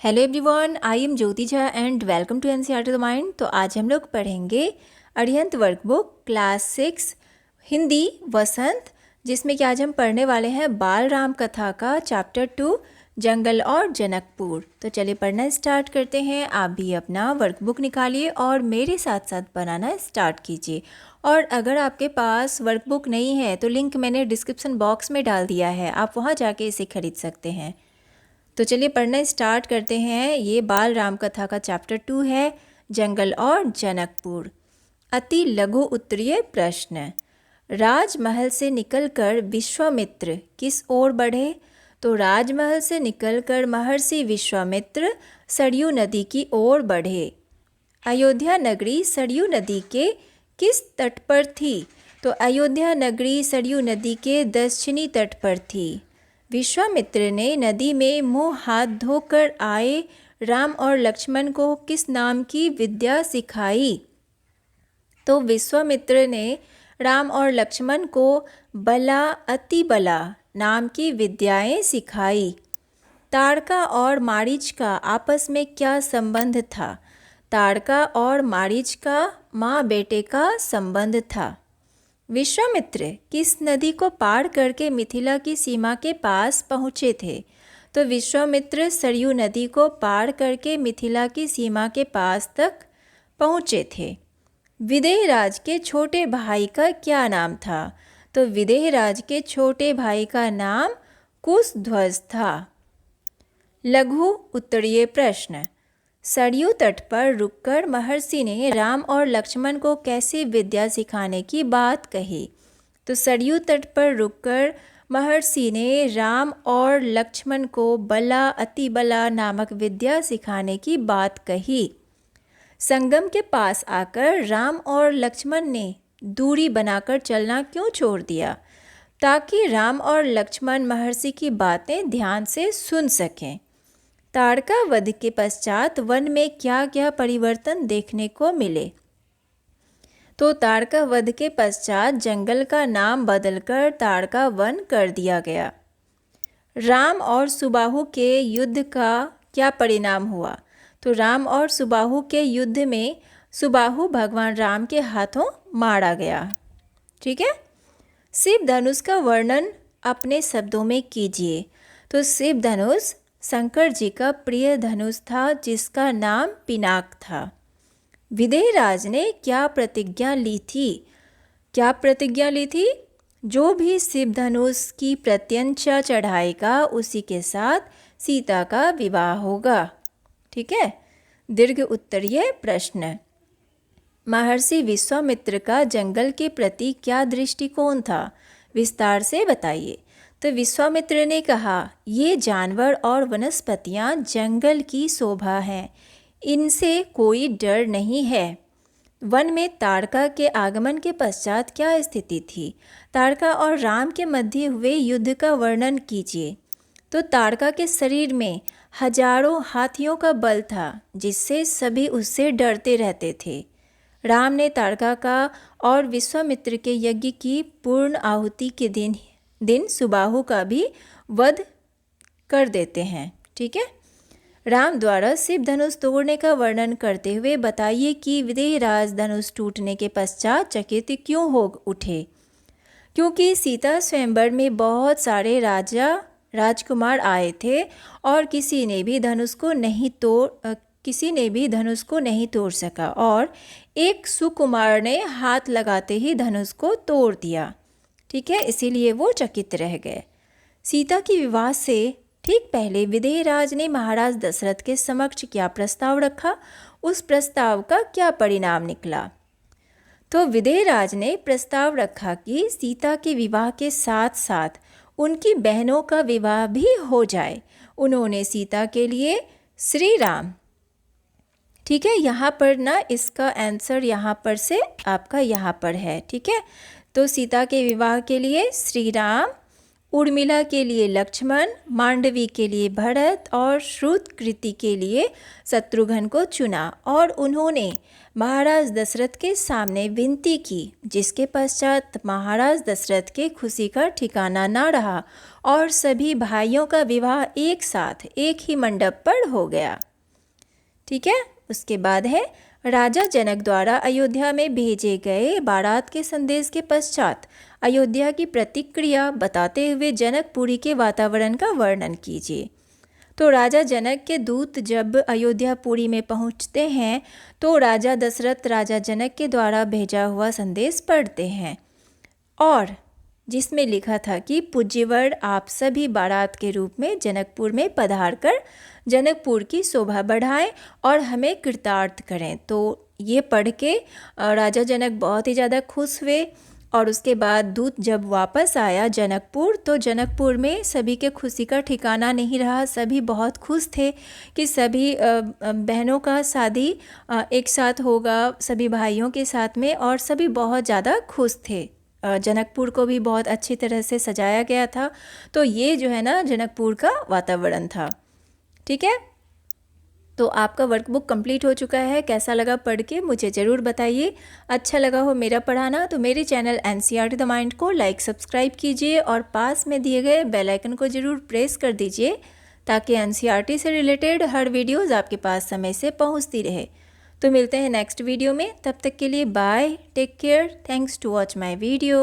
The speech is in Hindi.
Hello everyone, I am Jyoti Jha and welcome to NCERT the mind. तो आज हम लोग पढ़ेंगे अरिहंत वर्कबुक क्लास 6 हिंदी वसंत, जिसमें कि आज हम पढ़ने वाले हैं बाल राम कथा का चैप्टर 2 जंगल और जनकपुर। तो चलिए पढ़ना स्टार्ट करते हैं। आप भी अपना वर्कबुक निकालिए और मेरे साथ साथ बनाना स्टार्ट कीजिए। और अगर आपके पास वर्कबुक नहीं है तो लिंक मैंने डिस्क्रिप्शन बॉक्स में डाल दिया है, आप वहाँ जाके इसे खरीद सकते हैं। तो चलिए पढ़ना स्टार्ट करते हैं। ये बाल राम कथा का चैप्टर 2 है, जंगल और जनकपुर। अति लघु उत्तरीय प्रश्न। राजमहल से निकलकर विश्वामित्र किस ओर बढ़े? तो राजमहल से निकलकर महर्षि विश्वामित्र सरयू नदी की ओर बढ़े। अयोध्या नगरी सरयू नदी के किस तट पर थी? तो अयोध्या नगरी सरयू नदी के दक्षिणी तट पर थी। विश्वामित्र ने नदी में मुंह हाथ धोकर आए राम और लक्ष्मण को किस नाम की विद्या सिखाई? तो विश्वामित्र ने राम और लक्ष्मण को बला अति बला नाम की विद्याएं सिखाई। ताड़का और मारीच का आपस में क्या संबंध था? ताड़का और मारीच का माँ बेटे का संबंध था। विश्वामित्र किस नदी को पार करके मिथिला की सीमा के पास पहुँचे थे? तो विश्वामित्र सरयू नदी को पार करके मिथिला की सीमा के पास तक पहुँचे थे। विदेहराज के छोटे भाई का क्या नाम था? तो विदेहराज के छोटे भाई का नाम कुशध्वज था। लघु उत्तरीय प्रश्न। सरयू तट पर रुककर महर्षि ने राम और लक्ष्मण को कैसे विद्या सिखाने की बात कही? तो सरयू तट पर रुककर महर्षि ने राम और लक्ष्मण को बला अति बला नामक विद्या सिखाने की बात कही। संगम के पास आकर राम और लक्ष्मण ने दूरी बनाकर चलना क्यों छोड़ दिया? ताकि राम और लक्ष्मण महर्षि की बातें ध्यान से सुन सकें। ताड़का वध के पश्चात वन में क्या क्या परिवर्तन देखने को मिले? तो ताड़का वध के पश्चात जंगल का नाम बदलकर ताड़का वन कर दिया गया। राम और सुबाहु के युद्ध का क्या परिणाम हुआ? तो राम और सुबाहु के युद्ध में सुबाहु भगवान राम के हाथों मारा गया। ठीक है। शिव धनुष का वर्णन अपने शब्दों में कीजिए। तो शिव धनुष शंकर जी का प्रिय धनुष था, जिसका नाम पिनाक था। विदेहराज ने क्या प्रतिज्ञा ली थी? क्या प्रतिज्ञा ली थी? जो भी शिव धनुष की प्रत्यंचा चढ़ाएगा उसी के साथ सीता का विवाह होगा। ठीक है। दीर्घ उत्तरीय प्रश्न। महर्षि विश्वामित्र का जंगल के प्रति क्या दृष्टिकोण था? विस्तार से बताइए। तो विश्वामित्र ने कहा, ये जानवर और वनस्पतियाँ जंगल की शोभा हैं, इनसे कोई डर नहीं है। वन में ताड़का के आगमन के पश्चात क्या स्थिति थी? ताड़का और राम के मध्य हुए युद्ध का वर्णन कीजिए। तो ताड़का के शरीर में हजारों हाथियों का बल था, जिससे सभी उससे डरते रहते थे। राम ने ताड़का का और विश्वामित्र के यज्ञ की पूर्ण आहुति के दिन सुबाहु का भी वध कर देते हैं। ठीक है। राम द्वारा शिव धनुष तोड़ने का वर्णन करते हुए बताइए कि विदेहराज धनुष टूटने के पश्चात चकित क्यों हो उठे? क्योंकि सीता स्वयंवर में बहुत सारे राजकुमार आए थे और किसी ने भी धनुष को नहीं तोड़ सका, और एक सुकुमार ने हाथ लगाते ही धनुष को तोड़ दिया। ठीक है। इसीलिए वो चकित रह गए। सीता के विवाह से ठीक पहले विदेहराज ने महाराज दशरथ के समक्ष क्या प्रस्ताव रखा? उस प्रस्ताव का क्या परिणाम निकला? तो विदेहराज ने प्रस्ताव रखा कि सीता के विवाह के साथ साथ उनकी बहनों का विवाह भी हो जाए। उन्होंने सीता के लिए श्री राम, ठीक है, यहाँ पर ना इसका आंसर यहाँ पर से आपका यहाँ पर है। ठीक है। तो सीता के विवाह के लिए श्री राम, उर्मिला के लिए लक्ष्मण, मांडवी के लिए भरत और श्रुतकृति के लिए शत्रुघ्न को चुना और उन्होंने महाराज दशरथ के सामने विनती की, जिसके पश्चात महाराज दशरथ के खुशी का ठिकाना ना रहा और सभी भाइयों का विवाह एक साथ एक ही मंडप पर हो गया। ठीक है, उसके बाद है राजा जनक द्वारा अयोध्या में भेजे गए बारात के संदेश के पश्चात अयोध्या की प्रतिक्रिया बताते हुए जनकपुरी के वातावरण का वर्णन कीजिए। तो राजा जनक के दूत जब अयोध्यापुरी में पहुंचते हैं तो राजा दशरथ राजा जनक के द्वारा भेजा हुआ संदेश पढ़ते हैं और जिसमें लिखा था कि पूज्यवर आप सभी बारात के रूप में जनकपुर में पधार कर जनकपुर की शोभा बढ़ाएं और हमें कृतार्थ करें। तो ये पढ़ के राजा जनक बहुत ही ज़्यादा खुश हुए और उसके बाद दूत जब वापस आया जनकपुर तो जनकपुर में सभी के खुशी का ठिकाना नहीं रहा। सभी बहुत खुश थे कि सभी बहनों का शादी एक साथ होगा सभी भाइयों के साथ में और सभी बहुत ज़्यादा खुश थे। जनकपुर को भी बहुत अच्छी तरह से सजाया गया था। तो ये जो है ना जनकपुर का वातावरण था। ठीक है, तो आपका वर्कबुक कंप्लीट हो चुका है। कैसा लगा पढ़ के मुझे ज़रूर बताइए। अच्छा लगा हो मेरा पढ़ाना तो मेरे चैनल NCERT द माइंड को लाइक सब्सक्राइब कीजिए और पास में दिए गए बेल आइकन को ज़रूर प्रेस कर दीजिए ताकि NCERT से रिलेटेड हर वीडियोज़ आपके पास समय से पहुँचती रहे। तो मिलते हैं नेक्स्ट वीडियो में, तब तक के लिए bye, take care, thanks to watch my video.